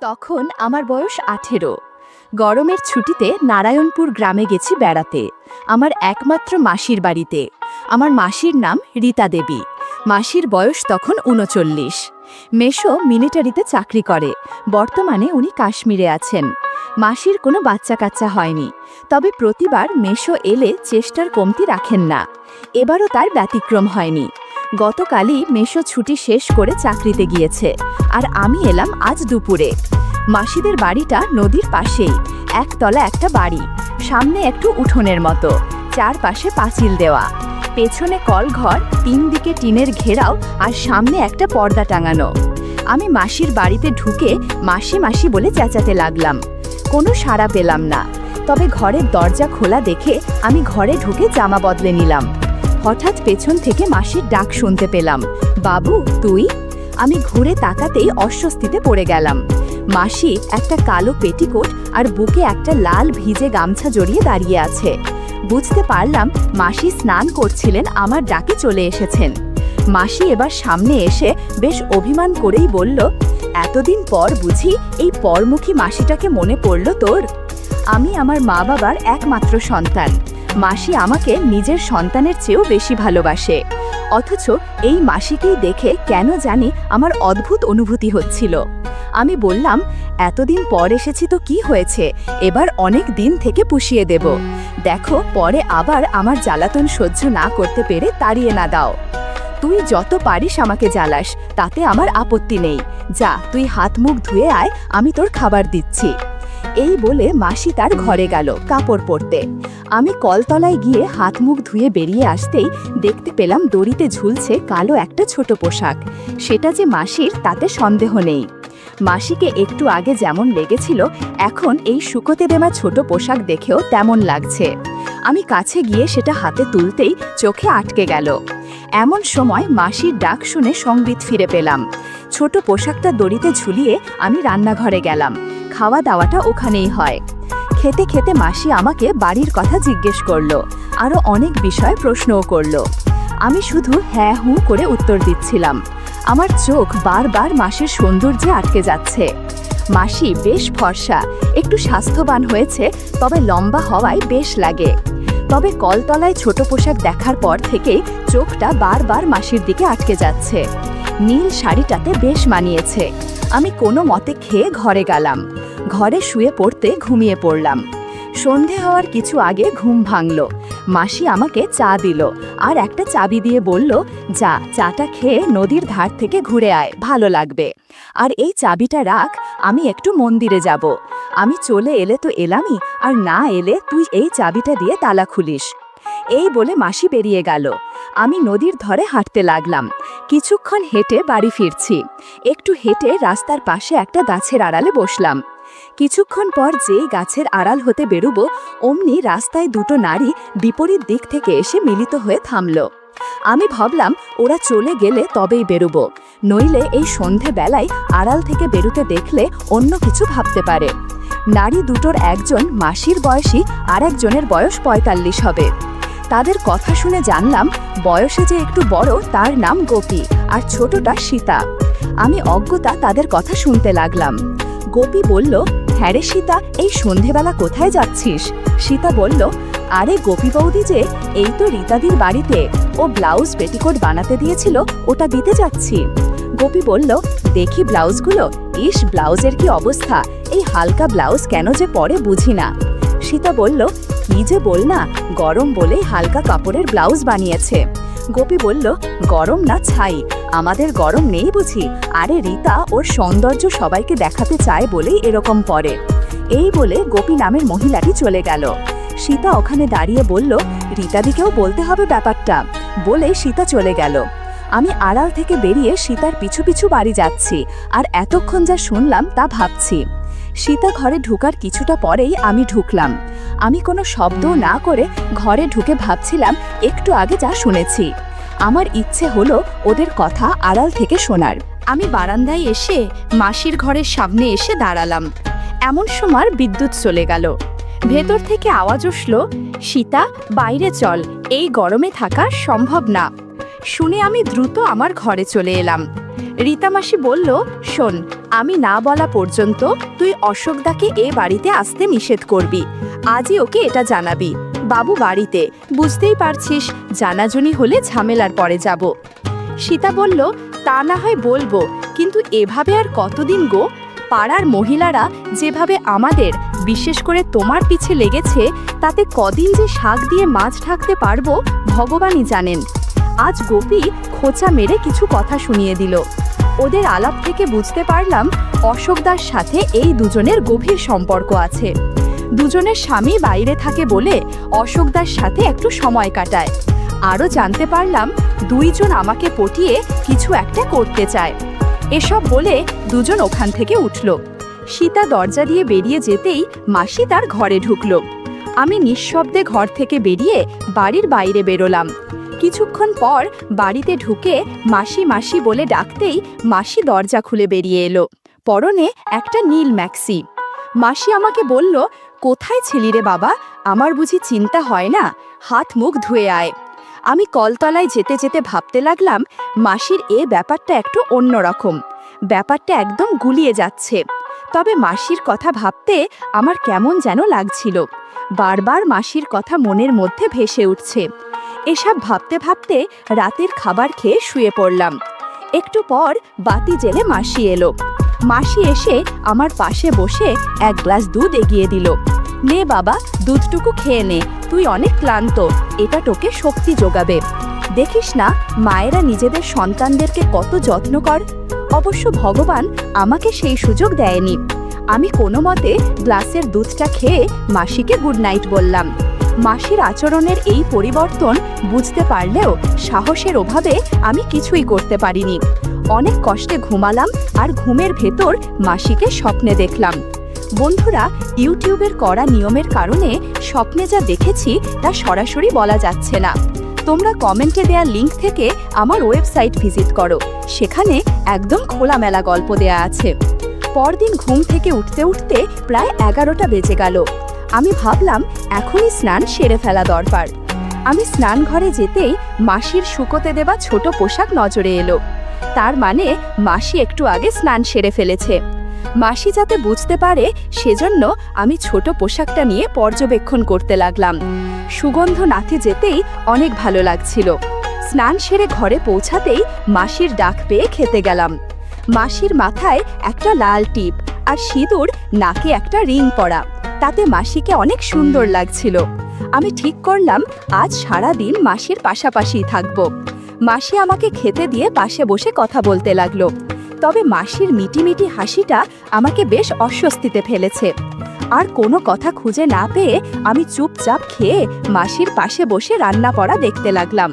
তখন আমার বয়স 18। গরমের ছুটিতে নারায়ণপুর গ্রামে গেছি বেড়াতে, আমার একমাত্র মাসির বাড়িতে। আমার মাসির নাম রীতা দেবী। মাসির বয়স তখন 39। মেশো মিলিটারিতে চাকরি করে, বর্তমানে উনি কাশ্মীরে আছেন। মাসির কোনো বাচ্চা কাচ্চা হয়নি, তবে প্রতিবার মেশো এলে চেষ্টার কমতি রাখেন না। এবারও তার ব্যতিক্রম হয়নি। গতকালই মেশো ছুটি শেষ করে চাকরিতে গিয়েছে, আর আমি এলাম আজ দুপুরে। মাসিদের বাড়িটা নদীর পাশেই, একতলা একটা বাড়ি, সামনে একটু উঠোনের মতো, চারপাশে পাঁচিল দেওয়া, পেছনে কলঘর, 3 দিকে টিনের ঘেরাও, আর সামনে একটা পর্দা টাঙানো। আমি মাসির বাড়িতে ঢুকে মাসি মাসি বলে চেঁচাতে লাগলাম। কোনো সাড়া পেলাম না, তবে ঘরের দরজা খোলা দেখে আমি ঘরে ঢুকে জামা বদলে নিলাম। হঠাৎ পেছন থেকে মাসির ডাক শুনতে পেলাম, বাবু তুই? আমি ঘুরে তাকাতেই অস্বস্তিতে পড়ে গেলাম। মাসি একটা কালো পেটিকোট আর বুকে একটা লাল ভিজে গামছা জড়িয়ে দাঁড়িয়ে আছে। বুঝতে পারলাম মাসি স্নান করছিলেন, আমার ডাকে চলে এসেছেন। মাসি এবার সামনে এসে বেশ অভিমান করেই বলল, এতদিন পর বুঝি এই পরমুখী মাসিটাকে মনে পড়ল তোর? আমি আমার মা বাবার একমাত্র সন্তান। মাসি আমাকে নিজের সন্তানের চেয়েও বেশি ভালোবাসে, অথচ এই মাসিকেই দেখে কেন জানি আমার অদ্ভুত অনুভূতি হচ্ছিল। আমি বললাম, এতদিন পর এসেছি তো কি হয়েছে, এবার অনেক দিন থেকে পুষিয়ে দেব। দেখো পরে আবার আমার জ্বালাতন সহ্য না করতে পেরে তাড়িয়ে না দাও। তুই যত পারিস আমাকে জ্বালাস, তাতে আমার আপত্তি নেই। যা তুই হাত মুখ ধুয়ে আয়, আমি তোর খাবার দিচ্ছি। এই বলে মাসি তার ঘরে গেল কাপড় পরতে। আমি কলতলায় গিয়ে হাত মুখ ধুয়ে বেরিয়ে আসতেই দেখতে পেলাম দড়িতে ঝুলছে কালো একটা ছোট পোশাক। সেটা যে মাসির তাতে সন্দেহ নেই। মাসিকে একটু আগে যেমন লেগেছিল, এখন এই শুকোতে দেওয়া ছোট পোশাক দেখেও তেমন লাগছে। আমি কাছে গিয়ে সেটা হাতে তুলতেই চোখে আটকে গেল। এমন সময় মাসির ডাক শুনে সংবিত ফিরে পেলাম। ছোট পোশাকটা দড়িতে ঝুলিয়ে আমি রান্নাঘরে গেলাম। খাওয়া দাওয়াটা ওখানেই হয়। খেতে খেতে মাসি আমাকে বাড়ির কথা জিজ্ঞেস করলো, আরও অনেক বিষয় প্রশ্নও করলো। আমি শুধু হ্যাঁ হুঁ করে উত্তর দিচ্ছিলাম। আমার চোখ বারবার মাসির সৌন্দর্যে আটকে যাচ্ছে। মাসি বেশ ফর্সা, একটু স্বাস্থ্যবান হয়েছে, তবে লম্বা হওয়ায় বেশ লাগে। তবে কলতলায় ছোট পোশাক দেখার পর থেকেই চোখটা বারবার মাসির দিকে আটকে যাচ্ছে। নীল শাড়িটাতে বেশ মানিয়েছে। আমি কোনো মতে খেয়ে ঘরে গেলাম। ঘরে শুয়ে পড়তে ঘুমিয়ে পড়লাম। সন্ধে হওয়ার কিছু আগে ঘুম ভাঙল। মাসি আমাকে চা দিল আর একটা চাবি দিয়ে বলল, যা চাটা খেয়ে নদীর ধার থেকে ঘুরে আয়, ভালো লাগবে। আর এই চাবিটা রাখ, আমি একটু মন্দিরে যাব। আমি চলে এলে তো এলামই, আর না এলে তুই এই চাবিটা দিয়ে তালা খুলিস। এই বলে মাসি বেরিয়ে গেল। আমি নদীর ধারে হাঁটতে লাগলাম। কিছুক্ষণ হেঁটে বাড়ি ফিরছি। একটু হেঁটে রাস্তার পাশে একটা গাছের আড়ালে বসলাম। কিছুক্ষণ পর যেই গাছের আড়াল হতে বেরোবো, অমনি রাস্তায় দুটো নারী বিপরীত দিক থেকে এসে মিলিত হয়ে থামল। আমি ভাবলাম ওরা চলে গেলে তবেই বেরোবো, নইলে এই সন্ধেবেলায় আড়াল থেকে বেরোতে দেখলে অন্য কিছু ভাবতে পারে। নারী দুটোর একজন মাসির বয়সী, আর একজনের বয়স 45 হবে। তাদের কথা শুনে জানলাম বয়সে যে একটু বড় তার নাম গোপী, আর ছোটটা সীতা। আমি অজ্ঞতা তাদের কথা শুনতে লাগলাম। গোপী বলল, হ্যাঁ রে সীতা, এই সন্ধেবেলা কোথায় যাচ্ছিস? সীতা বলল, আরে গোপী বৌদি যে, এই তো রীতাদির বাড়িতে, ও ব্লাউজ পেটিকোট বানাতে দিয়েছিল, ওটা দিতে যাচ্ছি। গোপী বলল, দেখি ব্লাউজগুলো, ইস ব্লাউজের কি অবস্থা, এই হালকা ব্লাউজ কেন যে পরে বুঝি না। সীতা বলল, কি যে বল না, গরম বলেই হালকা কাপড়ের ব্লাউজ বানিয়েছে। গোপী বলল, গরম না ছাই, আমাদের গরম নেই বুঝি? আরে রীতা ওর সৌন্দর্য সবাইকে দেখাতে চায় বলেই এরকম পরে। এই বলে গোপী নামের মহিলাটি চলে গেল। সীতা ওখানে দাঁড়িয়ে বলল, রীতাদিকেও বলতে হবে ব্যাপারটা, বলে সীতা চলে গেল। আমি আড়াল থেকে বেরিয়ে সীতার পিছু পিছু বাড়ি যাচ্ছি, আর এতক্ষণ যা শুনলাম তা ভাবছি। সীতা ঘরে ঢুকার কিছুটা পরেই আমি ঢুকলাম। আমি কোনো শব্দ না করে ঘরে ঢুকে ভাবছিলাম একটু আগে যা শুনেছি। আমার ইচ্ছে হলো ওদের কথা আড়াল থেকে শোনার। আমি বারান্দায় এসে মাসির ঘরের সামনে এসে দাঁড়ালাম। এমন সময় বিদ্যুৎ চলে গেল। ভেতর থেকে আওয়াজ উঠল, সীতা বাইরে চল, এই গরমে থাকা সম্ভব না। শুনে আমি দ্রুত আমার ঘরে চলে এলাম। রীতা মাসি বলল, শোন, আমি না বলা পর্যন্ত তুই অশোকদাকে এ বাড়িতে আসতে নিষেধ করবি। আজই ওকে এটা জানাবি। বাবু বাড়িতে, বুঝতেই পারছিস, জানাজুনি হলে ঝামেলার পরে যাব। সীতা বলল, তা না হয় বলবো, কিন্তু এভাবে আর কতদিন গো? পাড়ার মহিলারা যেভাবে আমাদের, বিশেষ করে তোমার পিছে লেগেছে, তাতে কদিন যে শাক দিয়ে মাছ ঢাকতে পারবো ভগবানই জানেন। আজ গোপী খোঁচা মেরে কিছু কথা শুনিয়ে দিল। ওদের আলাপ থেকে বুঝতে পারলাম অশোকদার সাথে এই দুজনের গভীর সম্পর্ক আছে। দুজনের স্বামী বাইরে থাকে বলে অশোকদার সাথে একটু সময় কাটায়। আরও জানতে পারলাম দুইজন আমাকে পটিয়ে কিছু একটা করতে চায়। এসব বলে দুজন ওখান থেকে উঠল। সীতা দরজা দিয়ে বেরিয়ে যেতেই মাসি তার ঘরে ঢুকল। আমি নিঃশব্দে ঘর থেকে বেরিয়ে বাড়ির বাইরে বেরোলাম। কিছুক্ষণ পর বাড়িতে ঢুকে মাসি মাসি বলে ডাকতেই মাসি দরজা খুলে বেরিয়ে এলো। পরনে একটা নীল ম্যাক্সি। মাসি আমাকে বলল, কোথায় ছিলি রে বাবা? আমার বুঝি চিন্তা হয় না? হাত মুখ ধুয়ে আয়। আমি কলতলায় যেতে যেতে ভাবতে লাগলাম, মাসির এ ব্যাপারটা একটু অন্যরকম। ব্যাপারটা একদম গুলিয়ে যাচ্ছে। তবে মাসির কথা ভাবতে আমার কেমন যেন লাগছিল। বারবার মাসির কথা মনের মধ্যে ভেসে উঠছে। এসব ভাবতে ভাবতে রাতের খাবার খেয়ে শুয়ে পড়লাম। একটু পর বাতি জেলে মাসি এলো। মাসি এসে আমার পাশে বসে এক গ্লাস দুধ এগিয়ে দিল। নে বাবা, দুধটুকু খেয়ে নে, তুই অনেক ক্লান্ত, এটা তোকে শক্তি যোগাবে। দেখিস না মায়েরা নিজেদের সন্তানদেরকে কত যত্ন কর। অবশ্য ভগবান আমাকে সেই সুযোগ দেয়নি। আমি কোনো মতে গ্লাসের দুধটা খেয়ে মাসিকে গুড নাইট বললাম। মাসির আচরণের এই পরিবর্তন বুঝতে পারলেও সাহসের অভাবে আমি কিছুই করতে পারিনি। অনেক কষ্টে ঘুমালাম আর ঘুমের ভেতর মাসিকে স্বপ্নে দেখলাম। বন্ধুরা, ইউটিউবের কড়া নিয়মের কারণে স্বপ্নে যা দেখেছি তা সরাসরি বলা যাচ্ছে না। তোমরা কমেন্টে দেয়া লিংক থেকে আমার ওয়েবসাইট ভিজিট করো, সেখানে একদম খোলামেলা গল্প দেয়া আছে। পরদিন ঘুম থেকে উঠতে উঠতে প্রায় 11টা বেজে গেল। আমি ভাবলাম এখনই স্নান সেরে ফেলা দরকার। আমি স্নান ঘরে যেতেই মাসির শুকোতে দেওয়া ছোট পোশাক নজরে এলো। তার মানে মাসি একটু আগে স্নান সেরে ফেলেছে। মাসি যাতে বুঝতে পারে সেজন্য আমি ছোট পোশাকটা নিয়ে পর্যবেক্ষণ করতে লাগলাম। সুগন্ধ নাথে যেতেই অনেক ভালো লাগছিল। স্নান সেরে ঘরে পৌঁছাতেই মাসির ডাক পেয়ে খেতে গেলাম। মাসির মাথায় একটা লাল টিপ আর সিঁদুর, নাকে একটা রিং পরা, তাতে মাসিকে অনেক সুন্দর লাগছিল। আমি ঠিক করলাম আজ সারা দিন মাসির পাশাপাশিই থাকব। মাসি আমাকে খেতে দিয়ে পাশে বসে কথা বলতে লাগলো। তবে মাসির মিটিমিটি হাসিটা আমাকে বেশ অস্বস্তিতে ফেলেছে। আর কোনো কথা খুঁজে না পেয়ে আমি চুপচাপ খেয়ে মাসির পাশে বসে রান্না করা দেখতে লাগলাম।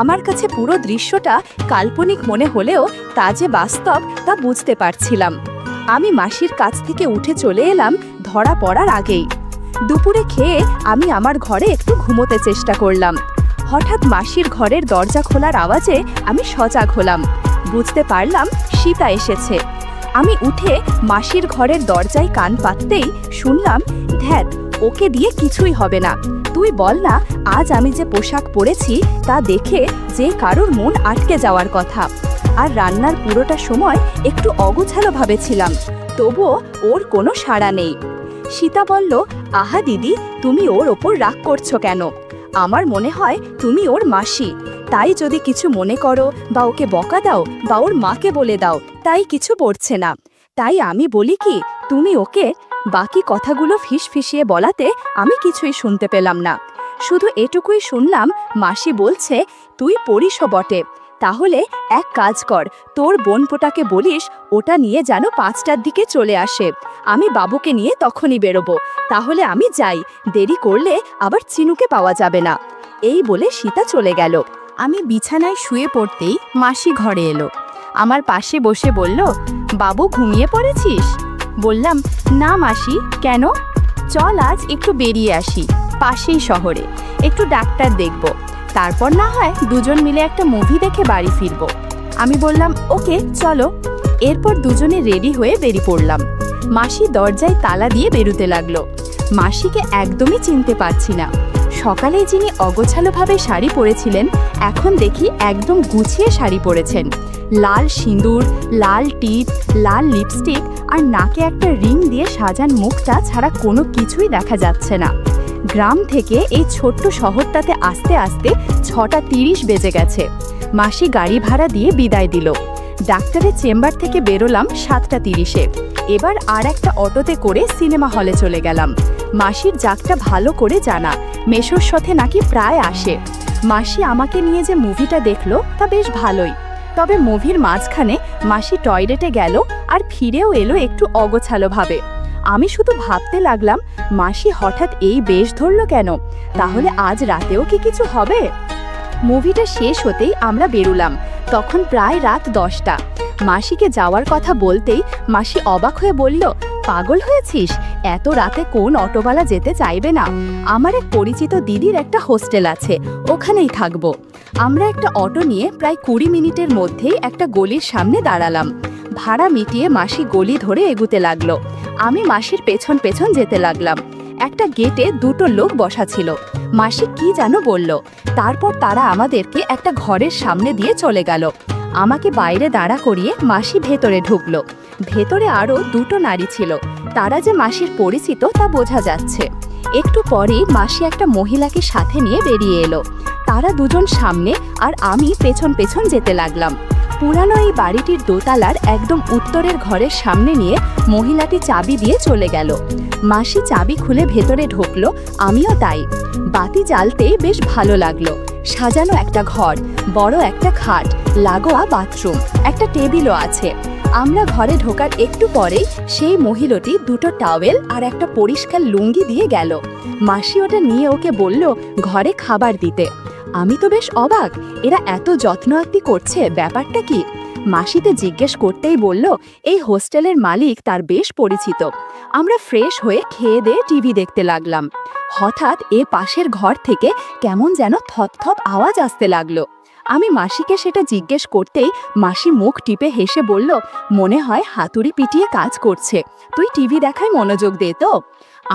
আমার কাছে পুরো দৃশ্যটা কাল্পনিক মনে হলেও তা যে বাস্তব তা বুঝতে পারছিলাম। আমি মাসির কাছ থেকে উঠে চলে এলাম ধরা পড়ার আগেই। দুপুরে খেয়ে আমি আমার ঘরে একটু ঘুমোতে চেষ্টা করলাম। হঠাৎ মাসির ঘরের দরজা খোলার আওয়াজে আমি সজাগ হলাম। বুঝতে পারলাম সীতা এসেছে। আমি উঠে মাসির ঘরের দরজায় কান পাততেই শুনলাম, ধ্যাত, ওকে দিয়ে কিছুই হবে না। তুই বল না, আজ আমি যে পোশাক পরেছি তা দেখে যে কারোর মন আটকে যাওয়ার কথা। আর রান্নার পুরোটা সময় একটু অগোছালো ভাবে ছিলাম, তবুও ওর কোনো সাড়া নেই। সীতা বলল, আহা দিদি, তুমি ওর ওপর রাগ করছো কেন? আমার মনে হয় তুমি ওর মাসি, তাই যদি কিছু মনে করো বা ওকে বকা দাও বা ওর মাকে বলে দাও, তাই কিছু পড়ছে না। তাই আমি বলি কি, তুমি ওকে। বাকি কথাগুলো ফিসফিসিয়ে বলাতে আমি কিছুই শুনতে পেলাম না। শুধু এটুকুই শুনলাম, মাসি বলছে, তুই পড়িসও বটে, তাহলে এক কাজ কর, তোর বোনপোটাকে বলিস ওটা নিয়ে যেন 5টার দিকে চলে আসে। আমি বাবুকে নিয়ে তখনই বেরোবো। তাহলে আমি যাই, দেরি করলে আবার চিনুকে পাওয়া যাবে না। এই বলে সীতা চলে গেল। আমি বিছানায় শুয়ে পড়তেই মাসি ঘরে এলো। আমার পাশে বসে বলল, বাবু ঘুমিয়ে পড়েছিস? বললাম, না মাসি, কেন? চল আজ একটু বেরিয়ে আসি, পাশেই শহরে একটু ডাক্তার দেখব, তারপর না হয় দুজন মিলে একটা মুভি দেখে বাড়ি ফিরব। আমি বললাম, ওকে চলো। এরপর দুজনে রেডি হয়ে বেরিয়ে পড়লাম। মাসি দরজায় তালা দিয়ে বেরোতে লাগলো। মাসিকে একদমই চিনতে পারছি না। সকালেই যিনি অগোছালোভাবে শাড়ি পরেছিলেন এখন দেখি একদম গুছিয়ে শাড়ি পরেছেন। লাল সিঁদুর, লাল টিপ, লাল লিপস্টিক আর নাকে একটা রিং দিয়ে সাজান মুখটা ছাড়া কোনো কিছুই দেখা যাচ্ছে না। গ্রাম থেকে এই ছোট্ট শহরটাতে আসতে আসতে 6:30 বেজে গেছে। মাসি গাড়ি ভাড়া দিয়ে বিদায় দিল। ডাক্তারের চেম্বার থেকে বেরোলাম 7:30-এ। এবার আর একটা অটোতে করে সিনেমা হলে চলে গেলাম। মাসির জাগটা ভালো করে জানা, মেশোর সাথে নাকি প্রায় আসে। মাসি আমাকে নিয়ে যে মুভিটা দেখলো তা বেশ ভালোই, তবে মুভির মাঝখানে মাসি টয়লেটে গেল আর ফিরেও এলো একটু অগোছালোভাবে। আমি শুধু ভাবতে লাগলাম, মাসি হঠাৎ এই বেশ ধরল কেন? তাহলে আজ রাতেও কি কিছু হবে? মুভিটা শেষ হতেই আমরা বেরুলাম। তখন প্রায় রাত 10টা। মাসিকে যাওয়ার কথা বলতেই মাসি অবাক হয়ে বলল, পাগল হয়েছিস? এত রাতে কোন অটোওয়ালা যেতে চাইবে না? আমার এক পরিচিত দিদির একটা হোস্টেল আছে, ওখানেই থাকবো। আমরা একটা অটো নিয়ে প্রায় 20 মিনিটের মধ্যেই একটা গলির সামনে দাঁড়ালাম। ভাড়া মিটিয়ে মাসি গলি ধরে এগুতে লাগলো। আমি মাসির পেছন পেছন যেতে লাগলাম। একটা গেটে 2টো লোক বসা ছিল। মাসি কি যেন বলল, তারপর তারা আমাদেরকে একটা ঘরের সামনে দিয়ে চলে গেল। আমাকে বাইরে দাঁড়া করিয়ে মাসি ভেতরে ঢুকলো। ভেতরে আরও 2টো নারী ছিল, তারা যে মাসির পরিচিত তা বোঝা যাচ্ছে। একটু পরেই মাসি একটা মহিলাকে সাথে নিয়ে বেরিয়ে এলো। তারা দুজন সামনে আর আমি পেছন পেছন যেতে লাগলাম। পুরানো এই বাড়িটির দোতলার একদম উত্তরের ঘরের সামনে নিয়ে মহিলাটি চাবি দিয়ে চলে গেল। মাসি চাবি খুলে ভেতরে ঢুকলো, আমিও তাই। বাতি জ্বালতেই বেশ ভালো লাগলো। সাজানো একটা ঘর, বড় একটা খাট, লাগোয়া বাথরুম, একটা টেবিলও আছে। আমরা ঘরে ঢোকার একটু পরেই সেই মহিলাটি 2টো টাওয়েল আর একটা পরিষ্কার লুঙ্গি দিয়ে গেল। মাসি ওটা নিয়ে ওকে বলল ঘরে খাবার দিতে। আমি তো বেশ অবাক, এরা এত যত্ন আত্তি করছে, ব্যাপারটা কি? মাসিতে জিজ্ঞেস করতেই বলল এই হোস্টেলের মালিক তার বেশ পরিচিত। আমরা ফ্রেশ হয়ে খেয়ে দিয়ে টিভি দেখতে লাগলাম। হঠাৎ পাশের ঘর থেকে কেমন যেন থপ আওয়াজ আসতে লাগলো। আমি মাসিকে সেটা জিজ্ঞেস করতেই মাসি মুখ টিপে হেসে বলল, মনে হয় হাতুড়ি পিটিয়ে কাজ করছে, তুই টিভি দেখায় মনোযোগ দে তো।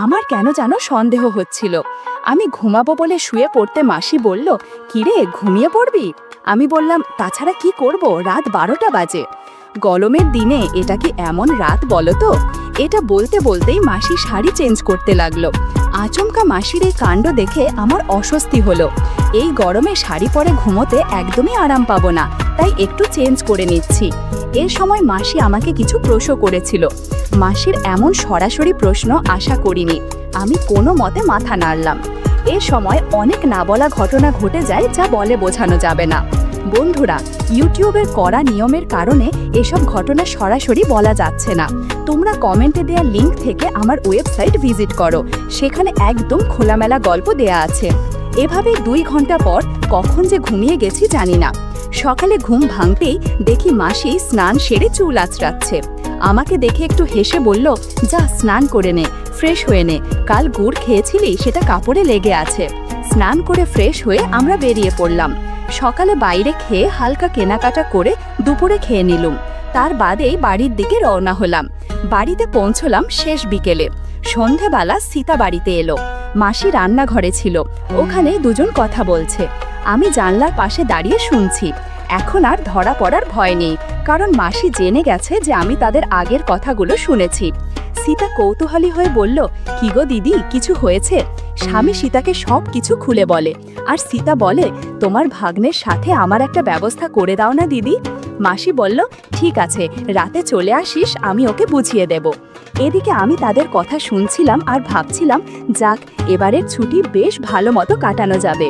আমার কেন যেন সন্দেহ হচ্ছিল। আমি ঘুমাবো বলে শুয়ে পড়তে মাসি বলল, কিরে ঘুমিয়ে পড়বি? আমি বললাম, তাছাড়া কি করব, রাত 12টা বাজে। গরমের দিনে এটা কি এমন রাত বলো তো? এটা বলতে বলতেই মাসি শাড়ি চেঞ্জ করতে লাগলো। আচমকা মাসির এই কাণ্ড দেখে আমার অস্বস্তি হলো। এই গরমে শাড়ি পরে ঘুমোতে একদমই আরাম পাবো না, তাই একটু চেঞ্জ করে নিচ্ছি। এর সময় মাসি আমাকে কিছু প্রশ্ন করেছিল। মাসির এমন সরাসরি প্রশ্ন আশা করিনি। আমি কোনো মতে মাথা নাড়লাম। এ সময় অনেক না বলা ঘটনা ঘটে যায়, যা বলে বোঝানো যাবে না। বন্ধুরা, ইউটিউবের কড়া নিয়মের কারণে এসব ঘটনা সরাসরি বলা যাচ্ছে না। তোমরা কমেন্টে দেওয়া লিংক থেকে আমার ওয়েবসাইট ভিজিট করো, সেখানে একদম খোলামেলা গল্প দেয়া আছে। এভাবে 2 ঘন্টা পর কখন যে ঘুমিয়ে গেছি জানি না। সকালে ঘুম ভাঙতেই দেখি মাসি স্নান সেরে চুল আঁচড়াচ্ছে। আমাকে দেখে একটু হেসে বলল, যা স্নান করে নে, ফ্রেশ হয়ে নে, কাল গুড় খেয়েছিলি সেটা কাপড়ে লেগে আছে। স্নান করে ফ্রেশ হয়ে আমরা বেরিয়ে পড়লাম। সকালে বাইরে খেয়ে হালকা কেনাকাটা করে দুপুরে খেয়ে নিলুম। তার বাদেই বাড়ির দিকে রওনা হলাম। বাড়িতে পৌঁছলাম শেষ বিকেলে। সন্ধেবেলা সীতা বাড়িতে এলো। মাসি রান্নাঘরে ছিল, ওখানে দুজন কথা বলছে। আমি জানলার পাশে দাঁড়িয়ে শুনছি। এখন আর ধরা পড়ার ভয় নেই, কারণ মাসি জেনে গেছে যে আমি তাদের আগের কথাগুলো শুনেছি। সীতা কৌতূহলী হয়ে বলল, কি গো দিদি, কিছু হয়েছে? স্বামী সীতাকে সব কিছু খুলে বলে, আর সীতা বলে, তোমার ভাগ্নের সাথে আমার একটা ব্যবস্থা করে দাও না দিদি। মাসি বলল, ঠিক আছে, রাতে চলে আসিস, আমি ওকে বুঝিয়ে দেব। এদিকে আমি তাদের কথা শুনছিলাম আর ভাবছিলাম, যাক, এবারের ছুটি বেশ ভালো মতো কাটানো যাবে।